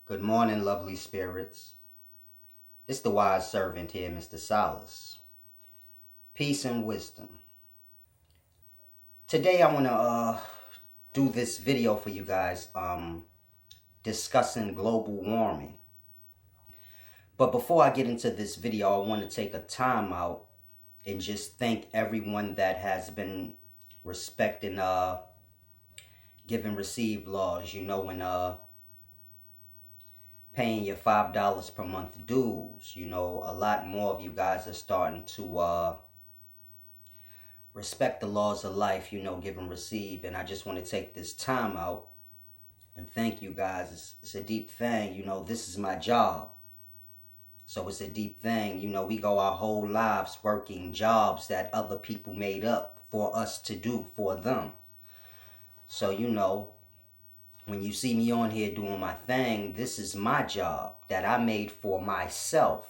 Good morning, lovely spirits. It's the wise servant here, Mr. Solace. Peace and wisdom. Today I want to do this video for you guys discussing global warming. But before I get into this video, I want to take a time out and just thank everyone that has been respecting give and receive laws, when paying your $5 per month dues. A lot more of you guys are starting to respect the laws of life, give and receive. And I just want to take this time out and thank you guys. It's a deep thing. This is my job. So it's a deep thing. We go our whole lives working jobs that other people made up for us to do for them. So, when you see me on here doing my thing, this is my job that I made for myself.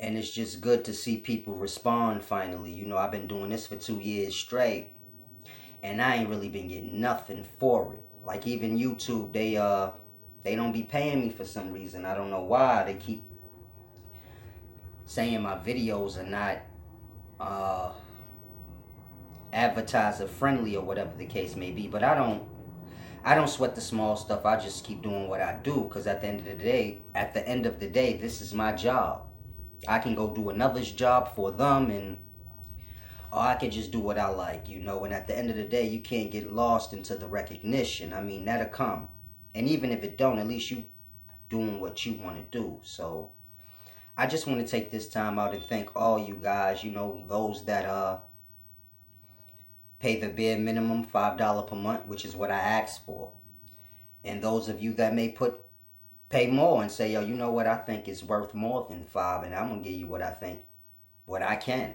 And it's just good to see people respond finally. I've been doing this for 2 years straight, and I ain't really been getting nothing for it. Like even YouTube, they don't be paying me for some reason. I don't know why. They keep saying my videos are not advertiser friendly or whatever the case may be. But I don't sweat the small stuff. I just keep doing what I do, because at the end of the day, this is my job. I can go do another's job for them, or I can just do what I like, and at the end of the day, you can't get lost into the recognition. I mean, that'll come. And even if it don't, at least you doing what you want to do. So I just want to take this time out and thank all you guys, those that pay the bare minimum, $5 per month, which is what I asked for. And those of you that may pay more and say, yo, you know what, I think it's worth more than $5, and I'm gonna give you what I can.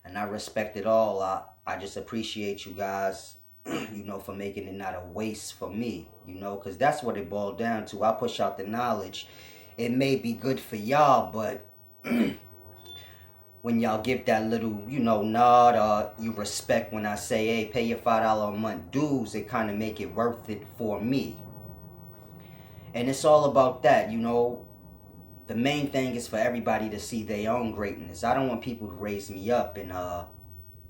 And I respect it all. I just appreciate you guys, for making it not a waste for me, because that's what it boiled down to. I push out the knowledge. It may be good for y'all, but when y'all give that little, nod, or you respect when I say, hey, pay your $5 a month dues, it kind of make it worth it for me. And it's all about that, The main thing is for everybody to see their own greatness. I don't want people to raise me up and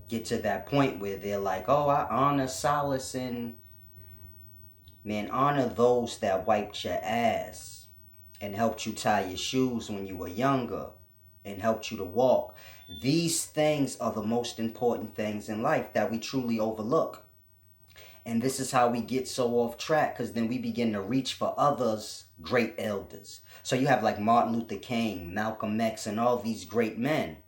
get to that point where they're like, oh, I honor Solace. And man, honor those that wiped your ass and helped you tie your shoes when you were younger and helped you to walk. These things are the most important things in life that we truly overlook. And this is how we get so off track, because then we begin to reach for others' great elders. So you have like Martin Luther King, Malcolm X, and all these great men.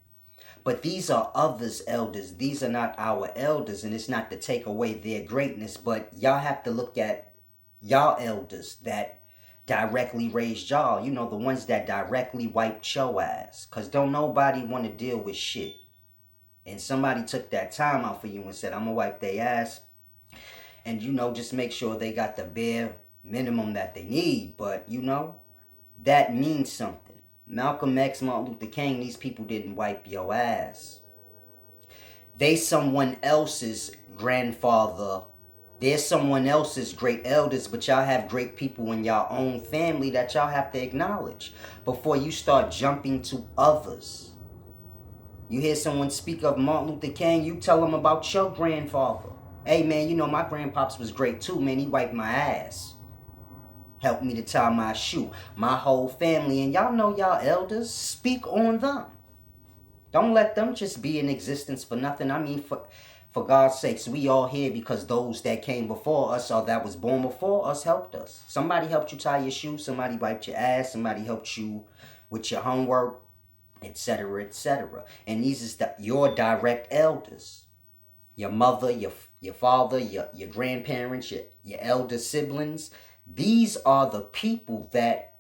But these are others' elders. These are not our elders, and it's not to take away their greatness, but y'all have to look at y'all elders that directly raised y'all. The ones that directly wiped your ass. Because don't nobody want to deal with shit. And somebody took that time out for you and said, I'm going to wipe their ass. And, just make sure they got the bare minimum that they need. But, that means something. Malcolm X, Martin Luther King, these people didn't wipe your ass. They someone else's grandfather. They're someone else's great elders, but y'all have great people in your own family that y'all have to acknowledge before you start jumping to others. You hear someone speak of Martin Luther King, you tell them about your grandfather. Hey, man, my grandpops was great too, man. He wiped my ass. Helped me to tie my shoe. My whole family, and y'all know y'all elders, speak on them. Don't let them just be in existence for nothing. I mean, for God's sakes, we all here because those that came before us or that was born before us helped us. Somebody helped you tie your shoe. Somebody wiped your ass. Somebody helped you with your homework, etc., etc. And these is your direct elders. Your mother, your father, your grandparents, your elder siblings. These are the people that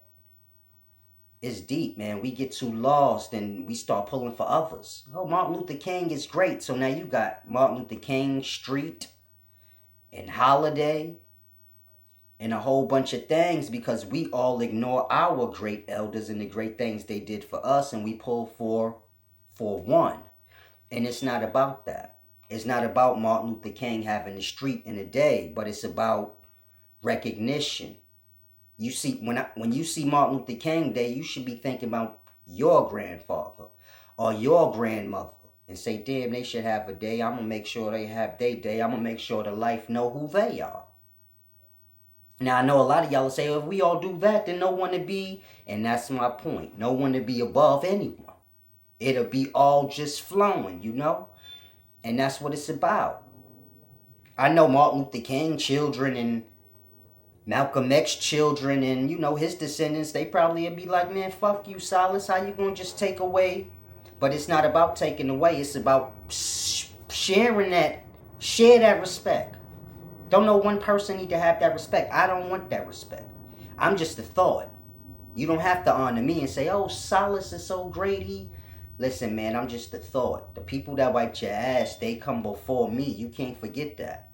is deep, man. We get too lost and we start pulling for others. Oh, Martin Luther King is great. So now you got Martin Luther King Street and Holiday and a whole bunch of things, because we all ignore our great elders and the great things they did for us, and we pull for one. And it's not about that. It's not about Martin Luther King having a street in a day, but it's about recognition. You see, when you see Martin Luther King Day, you should be thinking about your grandfather or your grandmother and say, damn, they should have a day. I'm gonna make sure they have their day. I'm gonna make sure the life know who they are. Now I know a lot of y'all will say, if we all do that, then no one to be, and that's my point. No one to be above anyone. It'll be all just flowing, you know? And that's what it's about. I know Martin Luther King children and Malcolm X children and, you know, his descendants, they probably would be like, man, fuck you, Silas. How you gonna just take away? But it's not about taking away. It's about sharing that, share that respect. Don't know one person need to have that respect. I don't want that respect. I'm just a thought. You don't have to honor me and say, oh, Silas is so great. Listen, man, I'm just a thought. The people that wiped your ass, they come before me. You can't forget that.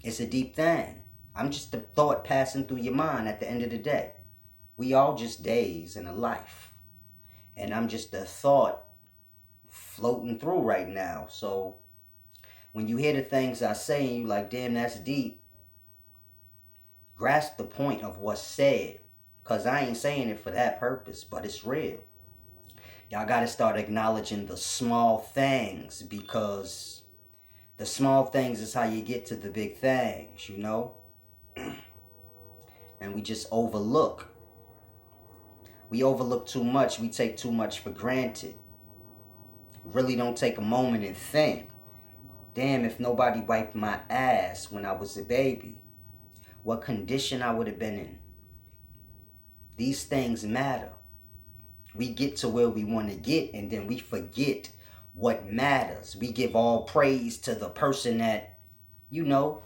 It's a deep thing. I'm just a thought passing through your mind at the end of the day. We all just days in a life. And I'm just a thought floating through right now. So when you hear the things I say and you like, damn, that's deep, grasp the point of what's said. Because I ain't saying it for that purpose, but it's real. Y'all got to start acknowledging the small things, because the small things is how you get to the big things, you know? And we just overlook. We overlook too much. We take too much for granted. Really don't take a moment and think. Damn, if nobody wiped my ass when I was a baby, what condition I would have been in. These things matter. We get to where we want to get, and then we forget what matters. We give all praise to the person that, you know,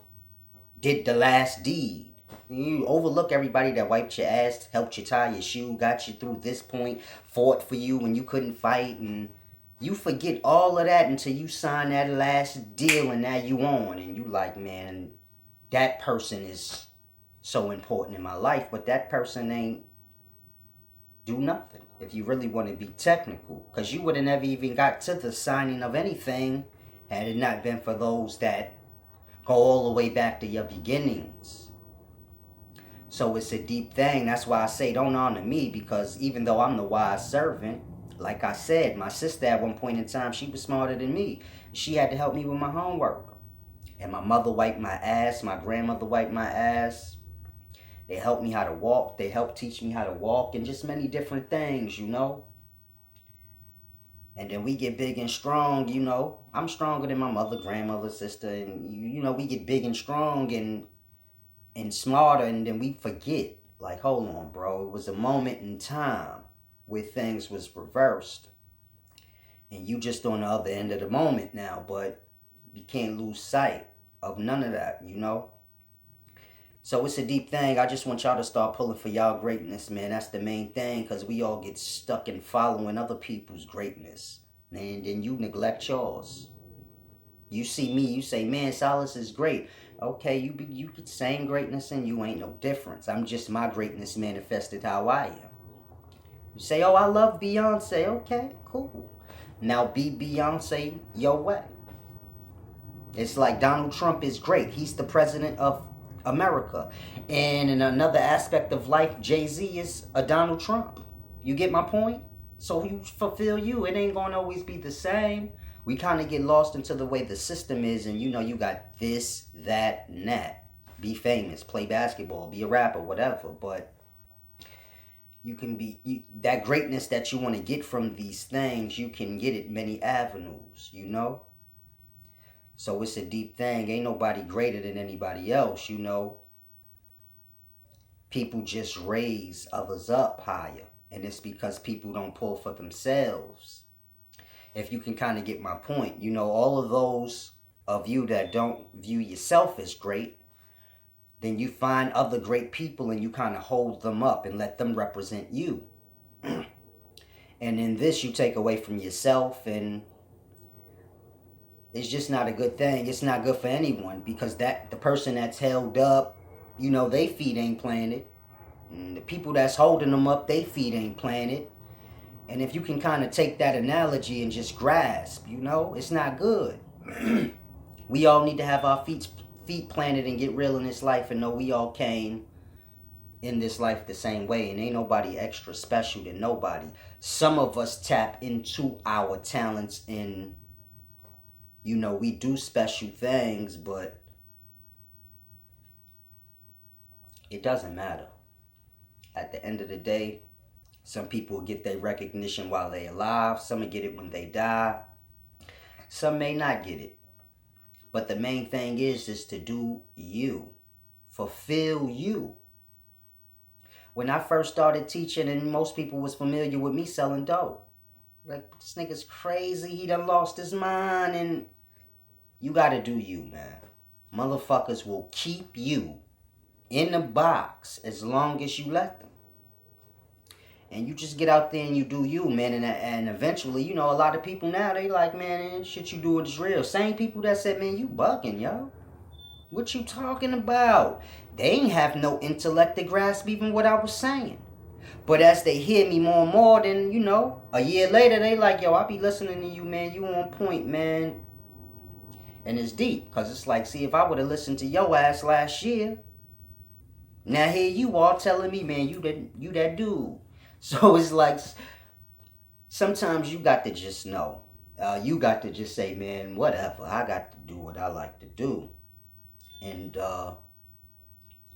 did the last deed. You overlook everybody that wiped your ass, helped you tie your shoe, got you through this point, fought for you when you couldn't fight, and you forget all of that until you sign that last deal and now you on, and you like, man, that person is so important in my life, but that person ain't do nothing. If you really want to be technical, because you would have never even got to the signing of anything had it not been for those that go all the way back to your beginnings. So it's a deep thing. That's why I say don't honor me, because even though I'm the wise servant, like I said, my sister at one point in time, she was smarter than me. She had to help me with my homework. And my mother wiped my ass. My grandmother wiped my ass. They helped me how to walk. They helped teach me how to walk, and just many different things, you know. And then we get big and strong, you know. I'm stronger than my mother, grandmother, sister, and you know, we get big and strong and smarter, and then we forget. Like, hold on, bro. It was a moment in time where things was reversed. And you just on the other end of the moment now, but you can't lose sight of none of that, you know. So it's a deep thing. I just want y'all to start pulling for y'all greatness, man. That's the main thing, because we all get stuck in following other people's greatness. And then you neglect yours. You see me, you say, man, Silas is great. Okay, you get same greatness and you ain't no difference. I'm just my greatness manifested how I am. You say, oh, I love Beyonce. Okay, cool. Now be Beyonce your way. It's like Donald Trump is great. He's the president of America. And in another aspect of life, Jay-Z is a Donald Trump. You get my point? So you fulfill you. It ain't going to always be the same. We kind of get lost into the way the system is, and you know, you got this, that, and that. Be famous, play basketball, be a rapper, whatever. But you can be, that greatness that you want to get from these things, you can get it many avenues, you know? So it's a deep thing. Ain't nobody greater than anybody else, you know? People just raise others up higher. And it's because people don't pull for themselves. If you can kind of get my point, you know, all of those of you that don't view yourself as great, then you find other great people and you kind of hold them up and let them represent you. And in this, you take away from yourself, and it's just not a good thing. It's not good for anyone, because that the person that's held up, you know, they feet ain't planted. And the people that's holding them up, they feet ain't planted. And if you can kind of take that analogy and just grasp, you know, it's not good. We all need to have our feet planted and get real in this life and know we all came in this life the same way, and ain't nobody extra special than nobody. Some of us tap into our talents and, we do special things, but it doesn't matter. At the end of the day, some people get their recognition while they're alive. Some will get it when they die. Some may not get it. But the main thing is to do you. Fulfill you. When I first started teaching, and most people was familiar with me selling dope. Like, this nigga's crazy. He done lost his mind. And you got to do you, man. Motherfuckers will keep you in the box as long as you let them. And you just get out there and you do you, man. And eventually, a lot of people now, they like, man, shit you doing is real. Same people that said, man, you bugging, yo. What you talking about? They ain't have no intellect to grasp even what I was saying. But as they hear me more and more, then, a year later, they like, yo, I be listening to you, man. You on point, man. And it's deep. Because it's like, see, if I would have listened to your ass last year, now here you are telling me, man, you that dude. So it's like, sometimes you got to just know. You got to just say, man, whatever. I got to do what I like to do. And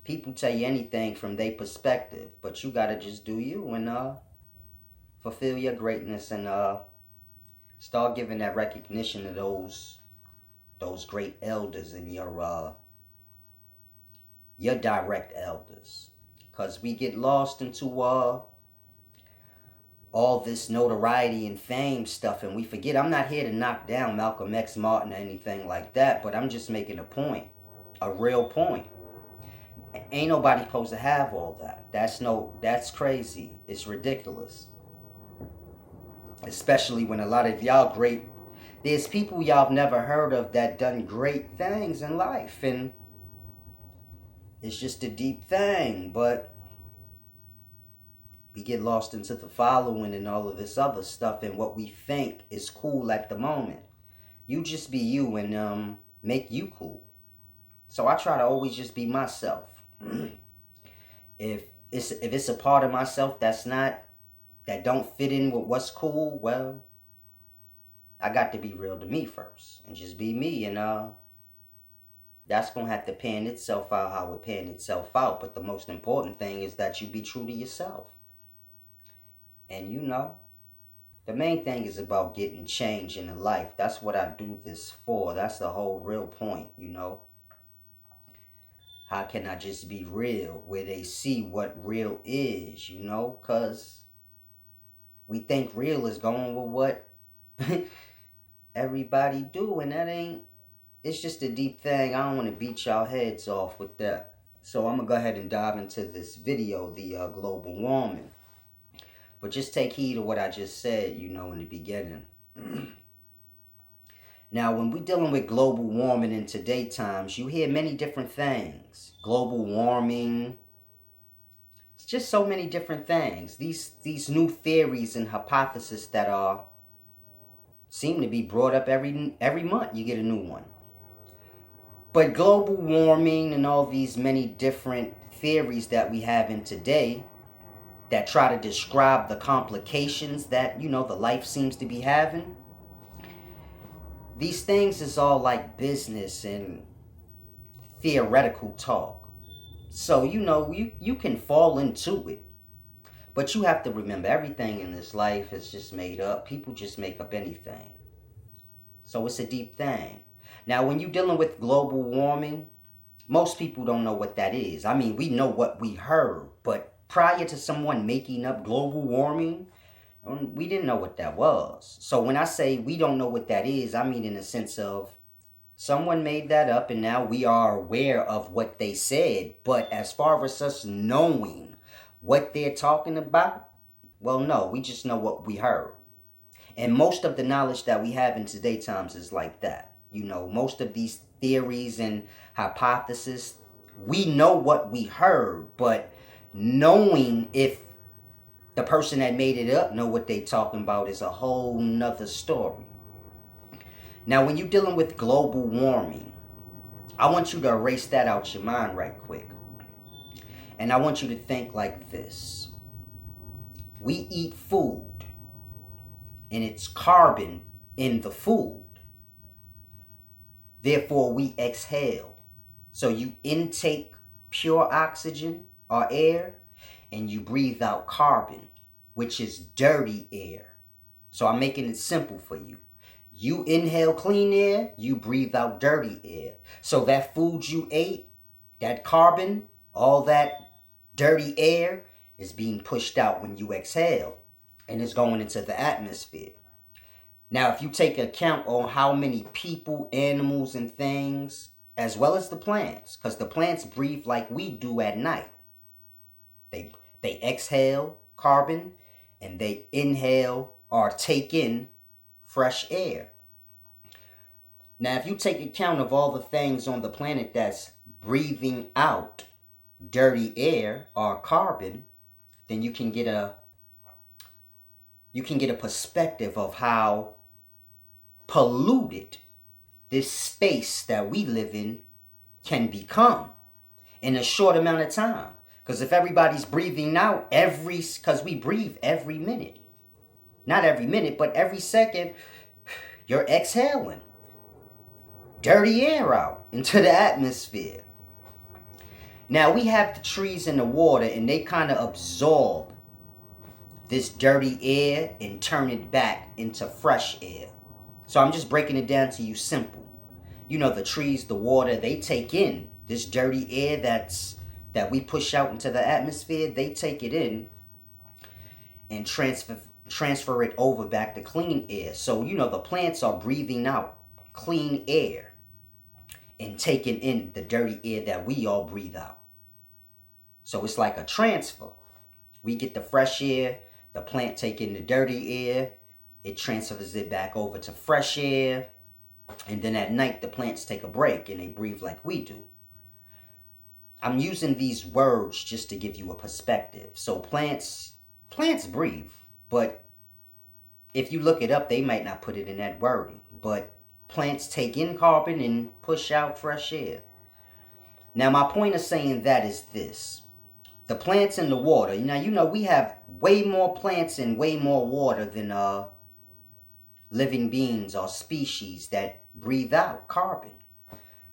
people tell you anything from their perspective. But you got to just do you and fulfill your greatness and start giving that recognition to those great elders and your direct elders. Because we get lost into all this notoriety and fame stuff, and we forget. I'm not here to knock down Malcolm X, Martin, or anything like that, but I'm just making a point, a real point. Ain't nobody supposed to have all that. That's crazy. It's ridiculous. Especially when a lot of y'all there's people y'all have never heard of that done great things in life, and it's just a deep thing, but we get lost into the following and all of this other stuff and what we think is cool at the moment. You just be you and make you cool. So I try to always just be myself. If it's a part of myself that don't fit in with what's cool, well, I got to be real to me first and just be me, and that's gonna have to pan itself out how it pan itself out. But the most important thing is that you be true to yourself. And the main thing is about getting change in the life. That's what I do this for. That's the whole real point, How can I just be real where they see what real is, Because we think real is going with what everybody do, and that ain't. It's just a deep thing. I don't want to beat y'all heads off with that. So I'm going to go ahead and dive into this video, the global warming. But just take heed of what I just said, in the beginning. Now, when we're dealing with global warming in today's times, you hear many different things. Global warming. It's just so many different things. These new theories and hypotheses that seem to be brought up every month. You get a new one. But global warming and all these many different theories that we have in today that try to describe the complications that, the life seems to be having. These things is all like business and theoretical talk. So, you can fall into it. But you have to remember, everything in this life is just made up. People just make up anything. So it's a deep thing. Now, when you're dealing with global warming, most people don't know what that is. I mean, we know what we heard, but prior to someone making up global warming, we didn't know what that was. So when I say we don't know what that is, I mean in the sense of someone made that up and now we are aware of what they said. But as far as us knowing what they're talking about, well, no, we just know what we heard. And most of the knowledge that we have in today's times is like that. Most of these theories and hypotheses, we know what we heard, but knowing if the person that made it up know what they talking about is a whole nother story. Now, when you're dealing with global warming, I want you to erase that out your mind right quick. And I want you to think like this. We eat food, and it's carbon in the food. Therefore, we exhale. So you intake pure oxygen or air, and you breathe out carbon, which is dirty air. So I'm making it simple for you. You inhale clean air, you breathe out dirty air. So that food you ate, that carbon, all that dirty air is being pushed out when you exhale, and it's going into the atmosphere. Now, if you take account on how many people, animals, and things, as well as the plants, because the plants breathe like we do at night. They exhale carbon, and they inhale or take in fresh air. Now, if you take account of all the things on the planet that's breathing out dirty air or carbon, then you can get a perspective of how polluted this space that we live in can become in a short amount of time. Because if everybody's breathing out because we breathe every minute. Not every minute, but every second, you're exhaling dirty air out into the atmosphere. Now, we have the trees and the water, and they kind of absorb this dirty air and turn it back into fresh air. So I'm just breaking it down to you simple. You know, the trees, the water, they take in this dirty air that we push out into the atmosphere. They take it in and transfer it over back to clean air. So, you know, the plants are breathing out clean air and taking in the dirty air that we all breathe out. So it's like a transfer. We get the fresh air, the plant taking the dirty air, it transfers it back over to fresh air, and then at night the plants take a break and they breathe like we do. I'm using these words just to give you a perspective. So plants breathe, but if you look it up, they might not put it in that wording. But plants take in carbon and push out fresh air. Now, my point of saying that is this. The plants in the water. Now, you know, we have way more plants and way more water than living beings or species that breathe out carbon.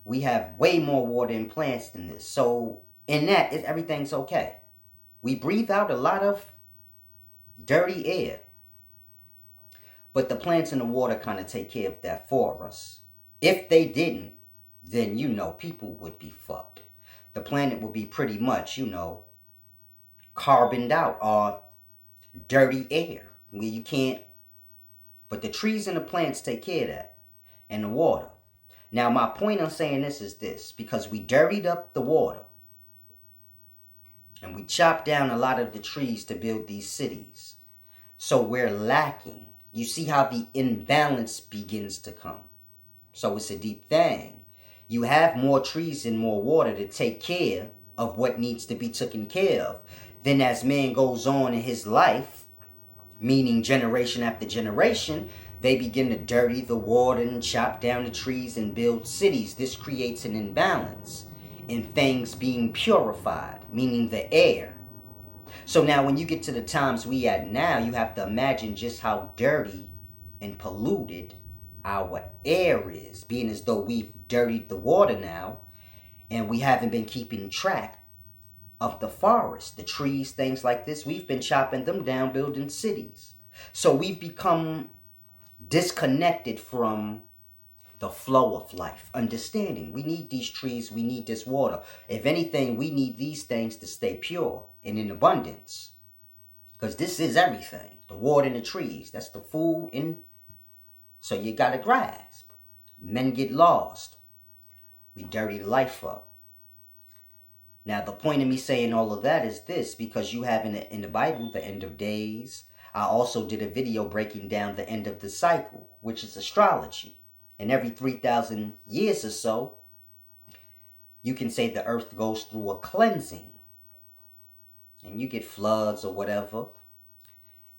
We have way more water and plants than this. So, in that, everything's okay. We breathe out a lot of dirty air. But the plants in the water kind of take care of that for us. If they didn't, then, you know, people would be fucked. The planet would be pretty much, you know, carboned out or dirty air where you can't. But the trees and the plants take care of that, and the water. Now, my point on saying this is this, because we dirtied up the water and we chopped down a lot of the trees to build these cities. So we're lacking. You see how the imbalance begins to come. So it's a deep thing. You have more trees and more water to take care of what needs to be taken care of. Then as man goes on in his life, meaning generation after generation, they begin to dirty the water and chop down the trees and build cities. This creates an imbalance in things being purified, meaning the air. So now when you get to the times we at now, you have to imagine just how dirty and polluted our air is, being as though we've dirtied the water now and we haven't been keeping track of the forest, the trees, things like this. We've been chopping them down, building cities. So we've become disconnected from the flow of life, understanding we need these trees, we need this water. If anything, we need these things to stay pure and in abundance, because this is everything. The water and the trees, that's the food. And so you got to grasp. Men get lost. We dirty life up. Now, the point of me saying all of that is this, because you have in the Bible the end of days. I also did a video breaking down the end of the cycle, which is astrology. And every 3,000 years or so, you can say the earth goes through a cleansing. And you get floods or whatever.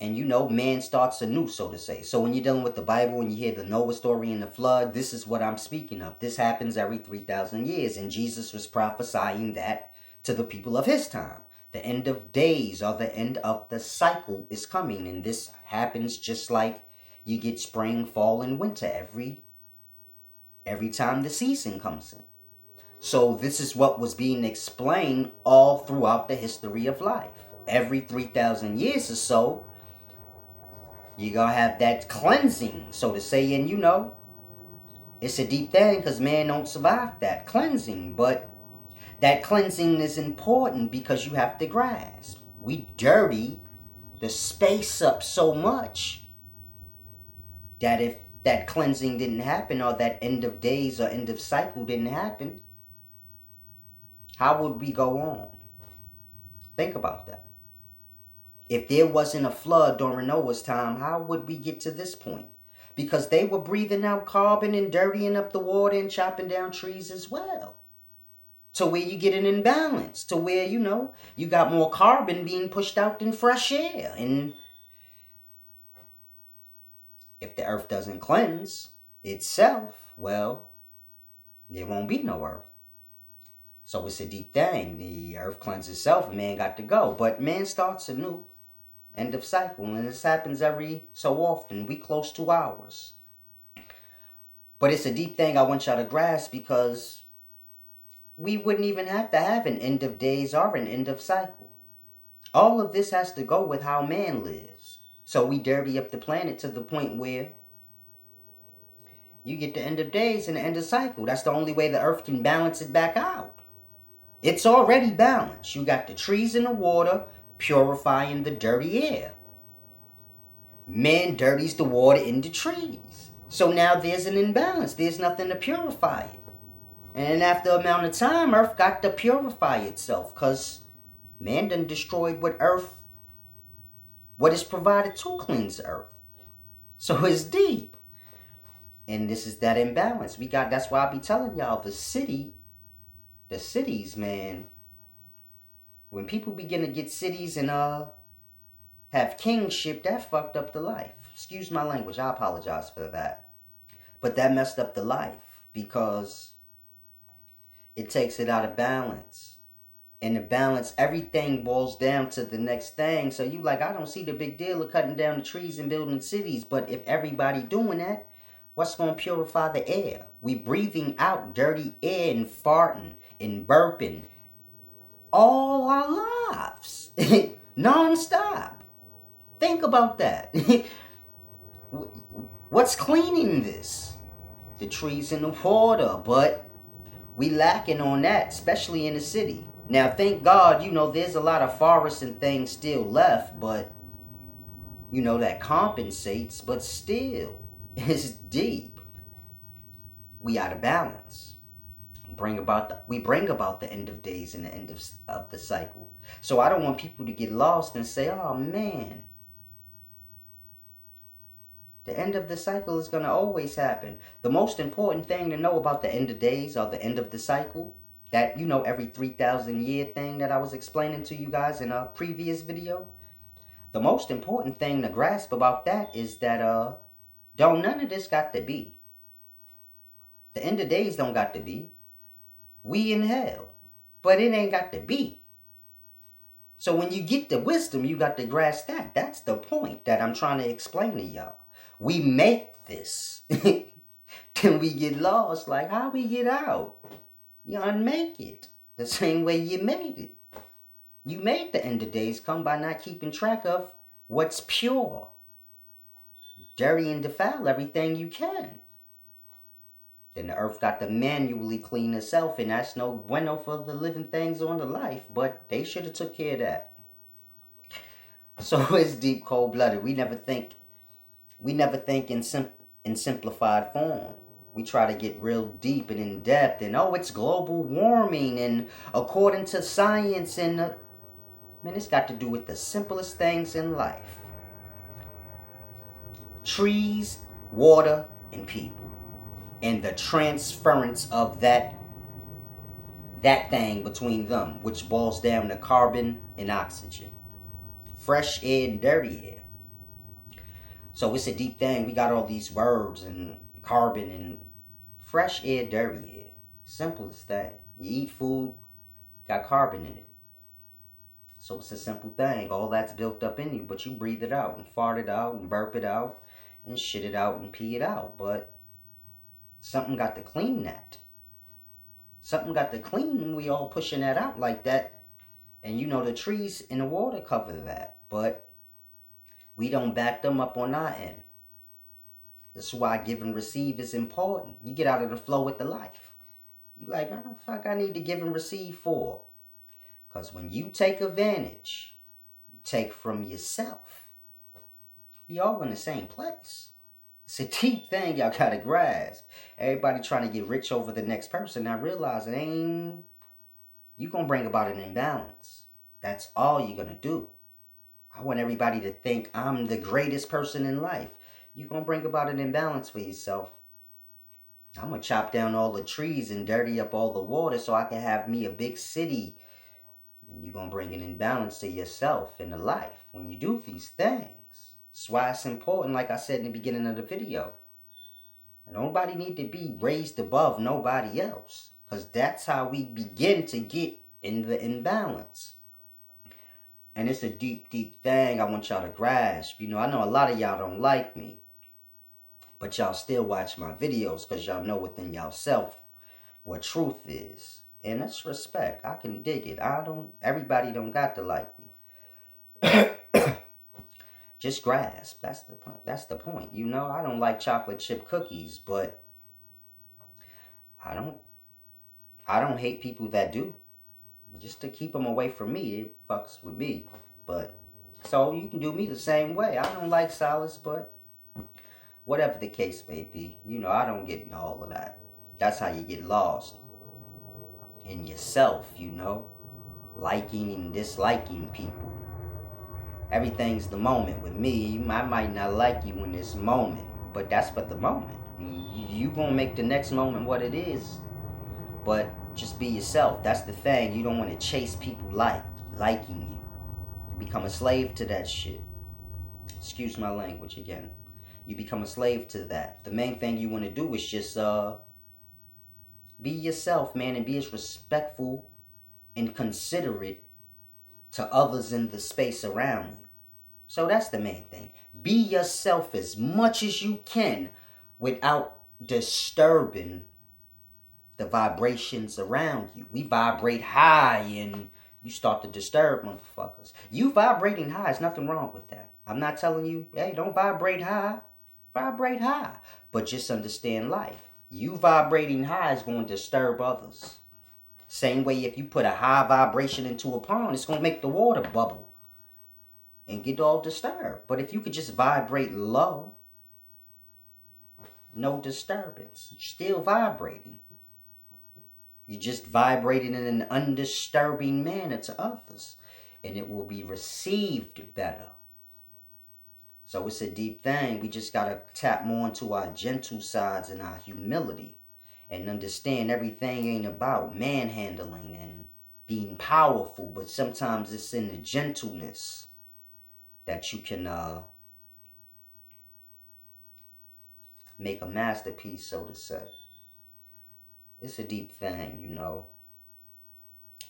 And you know, man starts anew, so to say. So when you're dealing with the Bible and you hear the Noah story and the flood, this is what I'm speaking of. This happens every 3,000 years. And Jesus was prophesying that to the people of his time. The end of days or the end of the cycle is coming. And this happens just like you get spring, fall, and winter every time the season comes in. So this is what was being explained all throughout the history of life. Every 3,000 years or so, you're going to have that cleansing, so to say. And it's a deep thing because man don't survive that cleansing. But that cleansing is important because you have to grasp. We dirty the space up so much that if that cleansing didn't happen or that end of days or end of cycle didn't happen, how would we go on? Think about that. If there wasn't a flood during Noah's time, how would we get to this point? Because they were breathing out carbon and dirtying up the water and chopping down trees as well. To where you get an imbalance, to where, you got more carbon being pushed out than fresh air. And if the earth doesn't cleanse itself, well, there won't be no earth. So it's a deep thing. The earth cleanses itself and man got to go. But man starts anew. End of cycle. And this happens every so often. We close to hours. But it's a deep thing I want y'all to grasp because we wouldn't even have to have an end of days or an end of cycle. All of this has to go with how man lives. So we dirty up the planet to the point where you get the end of days and the end of cycle. That's the only way the earth can balance it back out. It's already balanced. You got the trees and the water purifying the dirty air. Man dirties the water in the trees. So now there's an imbalance. There's nothing to purify it. And after a amount of time, earth got to purify itself because man done destroyed what is provided to cleanse the earth. So it's deep. And this is that imbalance. That's why I be telling y'all the cities, man, when people begin to get cities and have kingship, that fucked up the life. Excuse my language, I apologize for that. But that messed up the life because it takes it out of balance. And the balance, everything boils down to the next thing. So you I don't see the big deal of cutting down the trees and building cities. But if everybody doing that, what's going to purify the air? We breathing out dirty air and farting and burping all our lives. Non-stop. Think about that. What's cleaning this? The trees and the water. But we lacking on that, especially in the city. Now, thank God, there's a lot of forests and things still left, but, that compensates, but still, it's deep. We out of balance. We bring about the end of days and the end of the cycle. So I don't want people to get lost and say, oh, man, the end of the cycle is going to always happen. The most important thing to know about the end of days or the end of the cycle, that, every 3,000 year thing that I was explaining to you guys in a previous video. The most important thing to grasp about that is that don't none of this got to be. The end of days don't got to be. We in hell. But it ain't got to be. So when you get the wisdom, you got to grasp that. That's the point that I'm trying to explain to y'all. We make this. Then we get lost. Like, how we get out? You unmake it the same way you made it. You made the end of days come by not keeping track of what's pure. Dirty and defile everything you can. Then the earth got to manually clean itself, and that's no bueno for the living things on the life, but they should have took care of that. So it's deep, cold-blooded. We never think in simplified form. We try to get real deep and in depth, and it's global warming, and according to science, and man, it's got to do with the simplest things in life. Trees, water, and people, and the transference of that thing between them, which boils down to carbon and oxygen, fresh air and dirty air. So it's a deep thing. We got all these verbs and carbon and fresh air, dirty air. Simplest thing. You eat food, got carbon in it. So it's a simple thing. All that's built up in you, but you breathe it out and fart it out and burp it out and shit it out and pee it out. But something got to clean that. Something got to clean when we all pushing that out like that. And you know the trees in the water cover that. But we don't back them up on our end. That's why give and receive is important. You get out of the flow with the life. You like, what the fuck I need to give and receive for? Because when you take advantage, you take from yourself. We all in the same place. It's a deep thing y'all gotta grasp. Everybody trying to get rich over the next person. Now realize it ain't... You gonna bring about an imbalance. That's all you're gonna do. I want everybody to think I'm the greatest person in life. You're gonna bring about an imbalance for yourself. I'm gonna chop down all the trees and dirty up all the water so I can have me a big city. And you're gonna bring an imbalance to yourself in the life when you do these things. That's why it's important, like I said in the beginning of the video. And nobody need to be raised above nobody else. Because that's how we begin to get in the imbalance. And it's a deep, deep thing I want y'all to grasp. You know, I know a lot of y'all don't like me. But y'all still watch my videos because y'all know within y'allself what truth is. And that's respect. I can dig it. Everybody don't got to like me. Just grasp. That's the point. That's the point. You know, I don't like chocolate chip cookies, but I don't hate people that do. Just to keep them away from me, it fucks with me. But, so you can do me the same way. I don't like solids, but whatever the case may be, you know, I don't get into all of that. That's how you get lost in yourself, you know, liking and disliking people. Everything's the moment with me. I might not like you in this moment, but that's for the moment. You gonna make the next moment what it is, but just be yourself. That's the thing. You don't want to chase people liking you. Become a slave to that shit. Excuse my language again. You become a slave to that. The main thing you want to do is just be yourself, man, and be as respectful and considerate to others in the space around you. So that's the main thing. Be yourself as much as you can without disturbing the vibrations around you. We vibrate high and you start to disturb motherfuckers. You vibrating high, there's nothing wrong with that. I'm not telling you, hey, don't vibrate high. Vibrate high. But just understand life. You vibrating high is going to disturb others. Same way if you put a high vibration into a pond, it's going to make the water bubble and get all disturbed. But if you could just vibrate low, no disturbance. You're still vibrating. You just vibrating in an undisturbing manner to others. And it will be received better. So it's a deep thing. We just got to tap more into our gentle sides and our humility. And understand everything ain't about manhandling and being powerful. But sometimes it's in the gentleness that you can make a masterpiece, so to say. It's a deep thing, you know.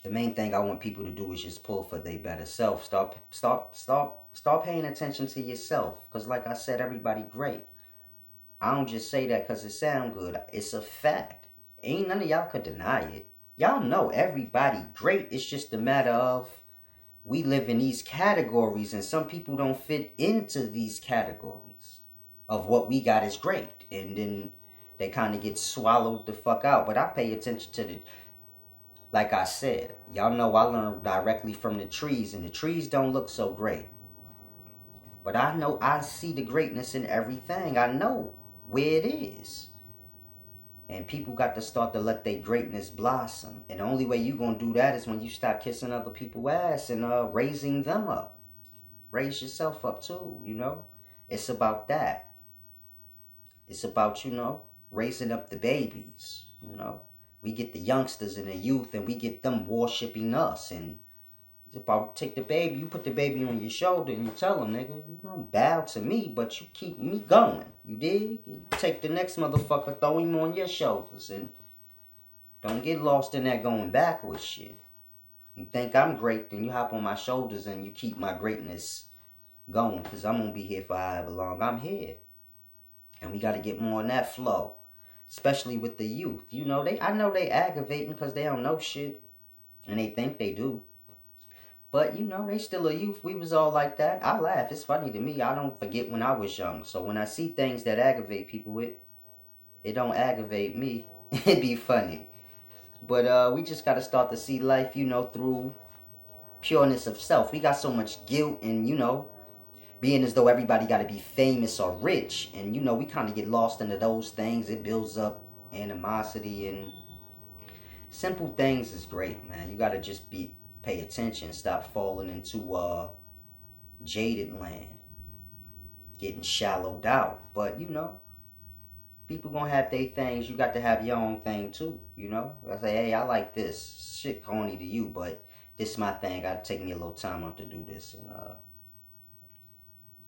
The main thing I want people to do is just pull for their better self. Start paying attention to yourself. Because like I said, everybody great. I don't just say that because it sounds good. It's a fact. Ain't none of y'all could deny it. Y'all know everybody great. It's just a matter of we live in these categories and some people don't fit into these categories of what we got is great. And then they kind of get swallowed the fuck out. But I pay attention to the... Like I said, y'all know I learned directly from the trees. And the trees don't look so great. But I know I see the greatness in everything. I know where it is. And people got to start to let their greatness blossom. And the only way you going to do that is when you stop kissing other people's ass and raising them up. Raise yourself up too, you know. It's about that. It's about, you know, raising up the babies, you know. We get the youngsters and the youth and we get them worshiping us. And it's about take the baby, you put the baby on your shoulder and you tell them, nigga, you don't bow to me, but you keep me going. You dig? You take the next motherfucker, throw him on your shoulders. And don't get lost in that going backwards shit. You think I'm great, then you hop on my shoulders and you keep my greatness going, because I'm going to be here for however long I'm here. And we got to get more on that flow, especially with the youth. You know, I know they aggravating because they don't know shit, and they think they do. But, you know, they still a youth. We was all like that. I laugh. It's funny to me. I don't forget when I was young. So when I see things that aggravate people, it don't aggravate me. It be funny. But we just got to start to see life, you know, through pureness of self. We got so much guilt and, you know, being as though everybody got to be famous or rich. And, you know, we kind of get lost into those things. It builds up animosity, and simple things is great, man. You got to just pay attention. Stop falling into jaded land. Getting shallowed out. But, you know, people gonna have their things. You got to have your own thing too, you know? I say, hey, I like this. Shit corny to you, but this is my thing. Gotta take me a little time out to do this. And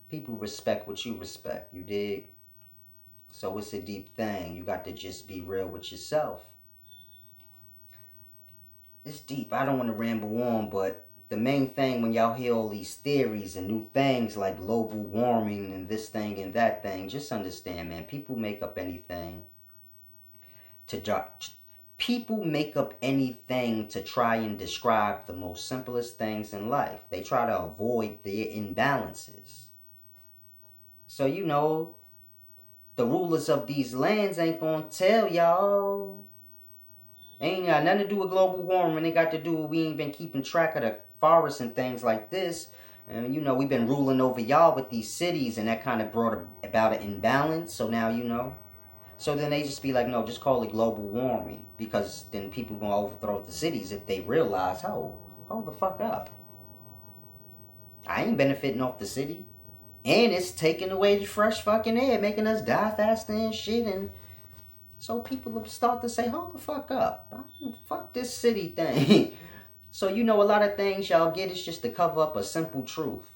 people respect what you respect, you dig? So it's a deep thing. You got to just be real with yourself. It's deep. I don't want to ramble on, but the main thing when y'all hear all these theories and new things like global warming and this thing and that thing, just understand, man, people make up anything people make up anything to try and describe the most simplest things in life. They try to avoid their imbalances. So, you know, the rulers of these lands ain't gonna tell y'all. Ain't got nothing to do with global warming. They got to do with we ain't been keeping track of the forests and things like this. And, you know, we've been ruling over y'all with these cities, and that kind of brought about an imbalance. So now, you know. So then they just be like, no, just call it global warming. Because then people going to overthrow the cities if they realize, oh, hold the fuck up. I ain't benefiting off the city. And it's taking away the fresh fucking air, making us die faster and shit. And so people start to say, hold the fuck up. Fuck this city thing. So, you know, a lot of things y'all get is just to cover up a simple truth.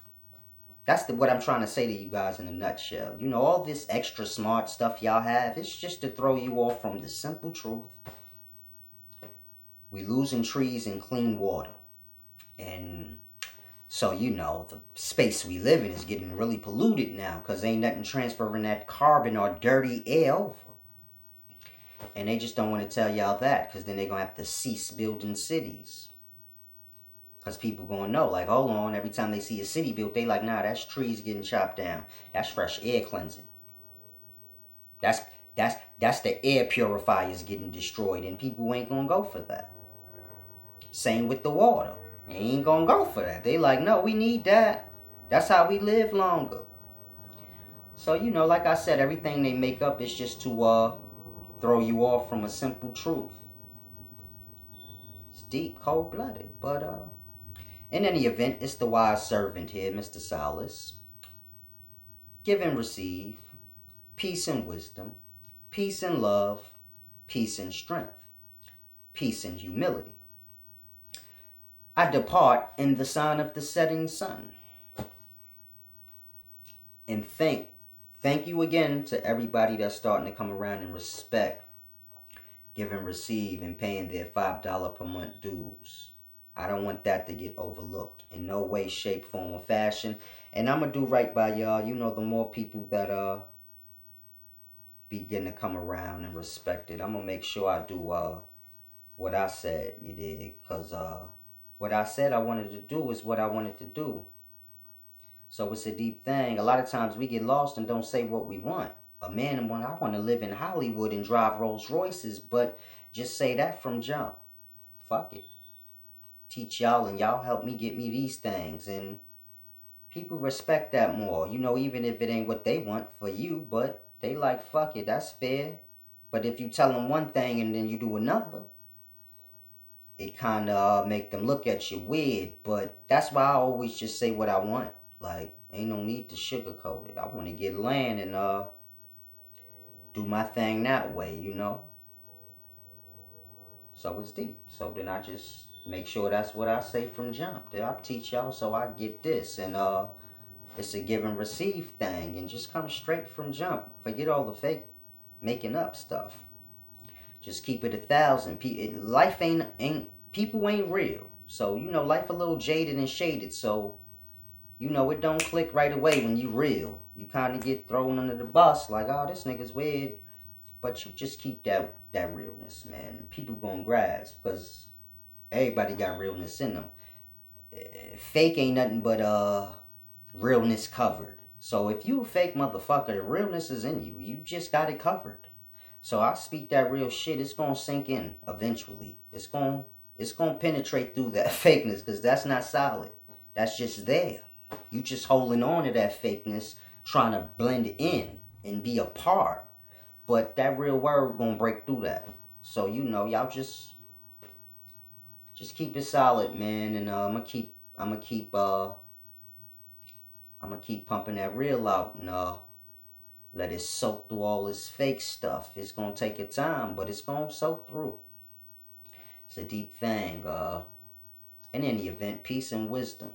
That's what I'm trying to say to you guys in a nutshell. You know, all this extra smart stuff y'all have, it's just to throw you off from the simple truth. We losing trees and clean water. And so, you know, the space we live in is getting really polluted now because ain't nothing transferring that carbon or dirty air over. And they just don't want to tell y'all that because then they're going to have to cease building cities. Because people going to know, like, hold on, every time they see a city built, they like, nah, that's trees getting chopped down. That's fresh air cleansing. That's the air purifiers getting destroyed, and people ain't going to go for that. Same with the water. They ain't going to go for that. They like, no, we need that. That's how we live longer. So, you know, like I said, everything they make up is just to throw you off from a simple truth. It's deep, cold-blooded, but in any event, it's the wise servant here, Mr. Solace. Give and receive, peace and wisdom, peace and love, peace and strength, peace and humility. I depart in the sign of the setting sun. And thank you again to everybody that's starting to come around and respect, give and receive, and paying their $5 per month dues. I don't want that to get overlooked in no way, shape, form, or fashion. And I'm going to do right by y'all. You know, the more people that begin to come around and respect it, I'm going to make sure I do what I said, you dig? Because what I said I wanted to do is what I wanted to do. So it's a deep thing. A lot of times we get lost and don't say what we want. A man, I want to live in Hollywood and drive Rolls Royces, but just say that from jump. Fuck it. Teach y'all and y'all help me get me these things, and people respect that more, you know, even if it ain't what they want for you, but they like, fuck it, that's fair. But if you tell them one thing and then you do another, it kind of make them look at you weird. But that's why I always just say what I want. Like, ain't no need to sugarcoat it. I want to get land and do my thing that way, you know. So it's deep. So then I just make sure that's what I say from jump. That I teach y'all so I get this. And it's a give and receive thing. And just come straight from jump. Forget all the fake making up stuff. Just keep it 1,000. Life ain't people ain't real. So, you know, life a little jaded and shaded. So, you know, it don't click right away when you real. You kind of get thrown under the bus like, oh, this nigga's weird. But you just keep that realness, man. People gonna grasp because everybody got realness in them. Fake ain't nothing but realness covered. So if you a fake motherfucker, the realness is in you. You just got it covered. So I speak that real shit. It's gonna sink in eventually. It's gonna penetrate through that fakeness because that's not solid. That's just there. You just holding on to that fakeness, trying to blend in and be a part. But that real word gonna break through that. So you know, y'all just keep it solid, man. And I'm gonna keep pumping that real out and let it soak through all this fake stuff. It's gonna take a time, but it's gonna soak through. It's a deep thing. In any event, peace and wisdom.